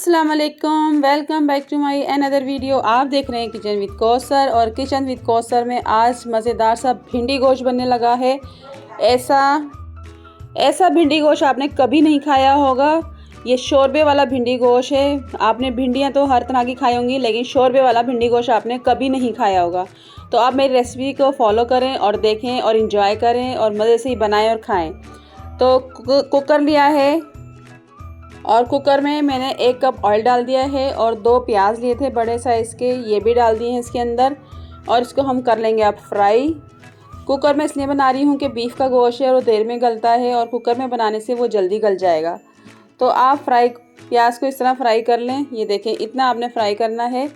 अस्सलाम वालेकुम, welcome back to my another video. आप देख रहे हैं किचन विद कौसर। और किचन विद कौसर में आज मज़ेदार सा भिंडी गोश्त बनने लगा है। ऐसा भिंडी गोश्त आपने कभी नहीं खाया होगा। ये शोरबे वाला भिंडी गोश्त है। आपने भिंडियाँ तो हर तरह की खाई होंगी, लेकिन शोरबे वाला भिंडी गोश्त आपने कभी नहीं खाया होगा। तो आप मेरी रेसिपी को फॉलो करें और देखें और इंजॉय करें और मज़े से ही बनाएं और खाएं। तो कुकर लिया है और कुकर में मैंने 1 कप ऑयल डाल दिया है और 2 प्याज लिए थे बड़े साइज़ के, ये भी डाल दिए हैं इसके अंदर। और इसको हम कर लेंगे अब फ्राई। कुकर में इसलिए बना रही हूँ कि बीफ का गोश्त है और वो देर में गलता है और कुकर में बनाने से वो जल्दी गल जाएगा। तो आप प्याज को इस तरह फ्राई कर लें। ये देखें, इतना आपने फ्राई करना है।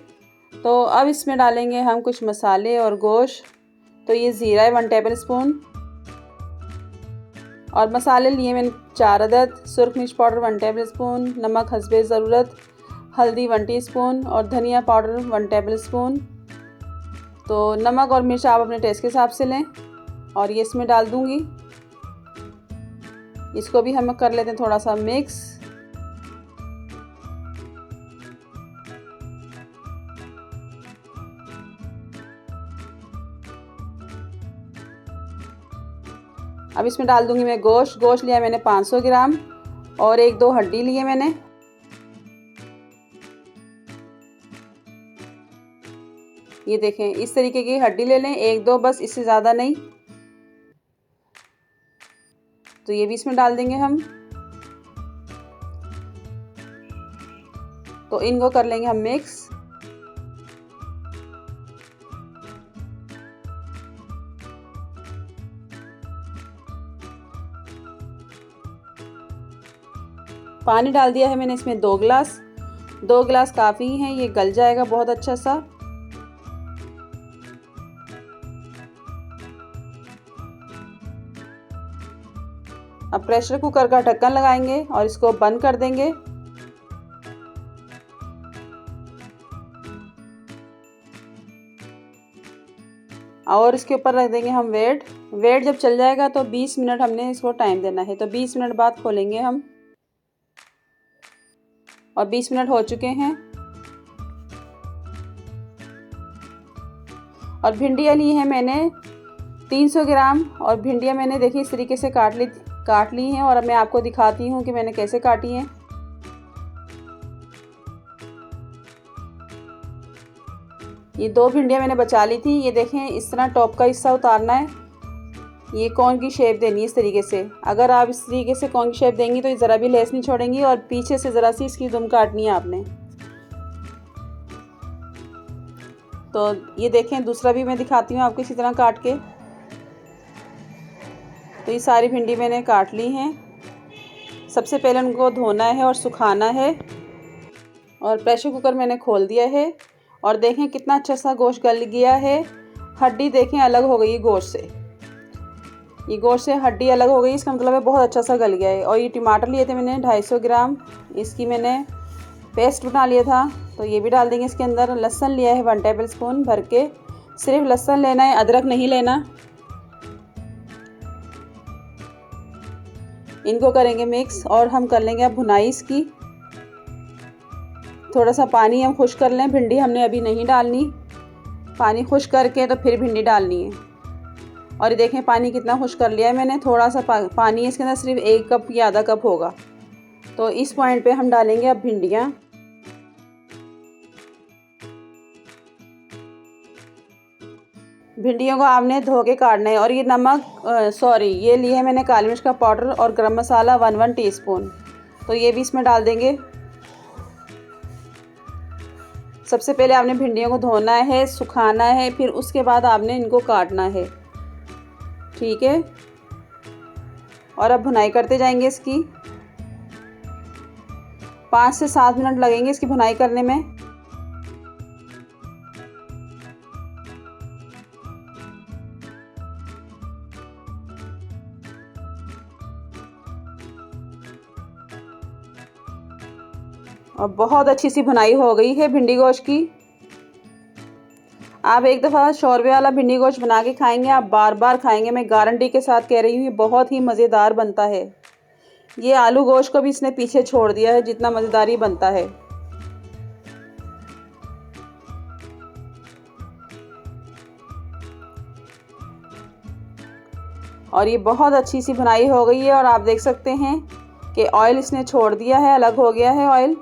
तो अब इसमें डालेंगे हम कुछ मसाले और गोश्त। तो ये ज़ीरा है 1 टेबल स्पून और मसाले लिए मैंने 4 अदद। सुरख मिर्च पाउडर 1 टेबल स्पून, नमक हस्बे ज़रूरत, हल्दी 1 टीस्पून और धनिया पाउडर 1 टेबल स्पून। तो नमक और मिर्च आप अपने टेस्ट के हिसाब से लें। और ये इसमें डाल दूंगी। इसको भी हम कर लेते हैं थोड़ा सा मिक्स। अब इसमें डाल दूंगी मैं गोश्त लिया मैंने 500 ग्राम और 1-2 हड्डी लिए मैंने। ये देखें, इस तरीके की हड्डी ले लें, 1-2 बस, इससे ज़्यादा नहीं। तो ये भी इसमें डाल देंगे हम। तो इनको कर लेंगे हम मिक्स। पानी डाल दिया है मैंने इसमें 2 गिलास काफ़ी हैं, ये गल जाएगा बहुत अच्छा सा। अब प्रेशर कुकर का ढक्कन लगाएंगे और इसको बंद कर देंगे। और इसके ऊपर रख देंगे हम वेट जब चल जाएगा तो 20 मिनट हमने इसको टाइम देना है। तो 20 मिनट बाद खोलेंगे हम। और 20 मिनट हो चुके हैं। और भिंडियाँ ली हैं मैंने 300 ग्राम और भिंडियाँ मैंने देखिए इस तरीके से काट ली हैं। और अब मैं आपको दिखाती हूँ कि मैंने कैसे काटी हैं। ये 2 भिंडियाँ मैंने बचा ली थी। ये देखें, इस तरह टॉप का हिस्सा उतारना है। ये कौन की शेप देनी है इस तरीके से। अगर आप इस तरीके से कौन की शेप देंगी तो ये ज़रा भी लेस नहीं छोड़ेंगी। और पीछे से ज़रा सी इसकी दुम काटनी है आपने। तो ये देखें, दूसरा भी मैं दिखाती हूँ आपको इसी तरह काट के। तो ये सारी भिंडी मैंने काट ली हैं। सबसे पहले उनको धोना है और सुखाना है। और प्रेशर कुकर मैंने खोल दिया है और देखें कितना अच्छा सा गोश्त गल गया है। हड्डी देखें अलग हो गई गोश्त से। ये गोश्त से हड्डी अलग हो गई, इसका मतलब है बहुत अच्छा सा गल गया है। और ये टमाटर लिए थे मैंने 250 ग्राम, इसकी मैंने पेस्ट बना लिया था। तो ये भी डाल देंगे इसके अंदर। लहसुन लिया है 1 टेबल स्पून भर के। सिर्फ लहसुन लेना है, अदरक नहीं लेना। इनको करेंगे मिक्स और हम कर लेंगे अब भुनाई इसकी। थोड़ा सा पानी हम खुश कर लें। भिंडी हमने अभी नहीं डालनी, पानी खुश करके तो फिर भिंडी डालनी है। और ये देखें, पानी कितना खुश कर लिया है मैंने। थोड़ा सा पानी है इसके अंदर, सिर्फ 1 कप या आधा कप होगा। तो इस पॉइंट पे हम डालेंगे अब भिंडियाँ। भिंडियों को आपने धो के काटना है। और ये ये लिए है मैंने काली मिर्च का पाउडर और गरम मसाला 1 टीस्पून। तो ये भी इसमें डाल देंगे। सबसे पहले आपने भिंडियों को धोना है, सुखाना है, फिर उसके बाद आपने इनको काटना है, ठीक है। और अब भुनाई करते जाएंगे इसकी। 5 से 7 मिनट लगेंगे इसकी भुनाई करने में। और बहुत अच्छी सी भुनाई हो गई है भिंडी गोश्त की। आप एक दफ़ा शोरबे वाला भिंडी गोश्त बना के खाएंगे, आप बार बार खाएंगे। मैं गारंटी के साथ कह रही हूँ, ये बहुत ही मज़ेदार बनता है। ये आलू गोश्त को भी इसने पीछे छोड़ दिया है, जितना मज़ेदार ही बनता है। और ये बहुत अच्छी सी भुनाई हो गई है और आप देख सकते हैं कि ऑयल इसने छोड़ दिया है, अलग हो गया है ऑयल।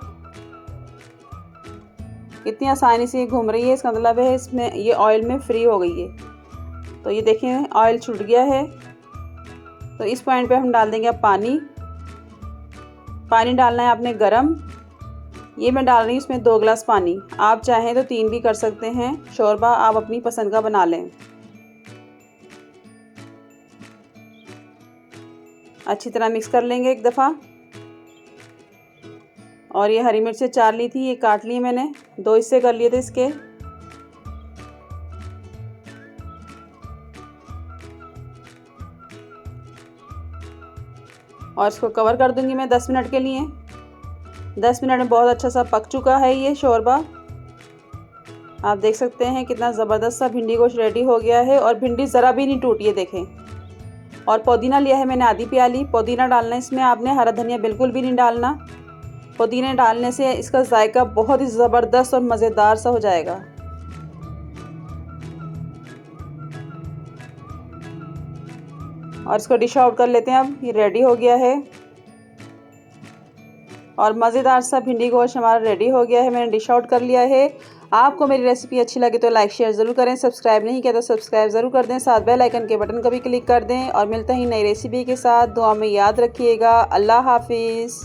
कितनी आसानी से ये घूम रही है, इसका मतलब है इसमें ये ऑयल में फ्री हो गई है। तो ये देखें ऑयल छूट गया है। तो इस पॉइंट पे हम डाल देंगे अब पानी। पानी डालना है आपने गरम। ये मैं डाल रही हूँ इसमें 2 गिलास पानी। आप चाहें तो 3 भी कर सकते हैं। शोरबा आप अपनी पसंद का बना लें। अच्छी तरह मिक्स कर लेंगे एक दफ़ा। और ये हरी मिर्चें 4 ली थी, ये काट ली मैंने, 2 हिस्से कर लिए थे इसके। और इसको कवर कर दूंगी मैं 10 मिनट के लिए। 10 मिनट में बहुत अच्छा सा पक चुका है ये शोरबा। आप देख सकते हैं कितना ज़बरदस्त सा भिंडी गोश्त रेडी हो गया है और भिंडी ज़रा भी नहीं टूटी है, देखें। और पुदीना लिया है मैंने आधी प्याली। पुदीना डालना है इसमें आपने, हरा धनिया बिल्कुल भी नहीं डालना। पुदीना डालने से इसका जायका बहुत ही ज़बरदस्त और मज़ेदार सा हो जाएगा। और इसको डिश आउट कर लेते हैं। अब ये रेडी हो गया है और मज़ेदार सा भिंडी गोश्त हमारा रेडी हो गया है। मैंने डिश आउट कर लिया है। आपको मेरी रेसिपी अच्छी लगे तो लाइक शेयर ज़रूर करें। सब्सक्राइब नहीं किया तो सब्सक्राइब ज़रूर कर दें। साथ बेल आइकन के बटन को भी क्लिक कर दें। और मिलते हैं नई रेसिपी के साथ। दुआ में याद रखिएगा। अल्लाह हाफिज़।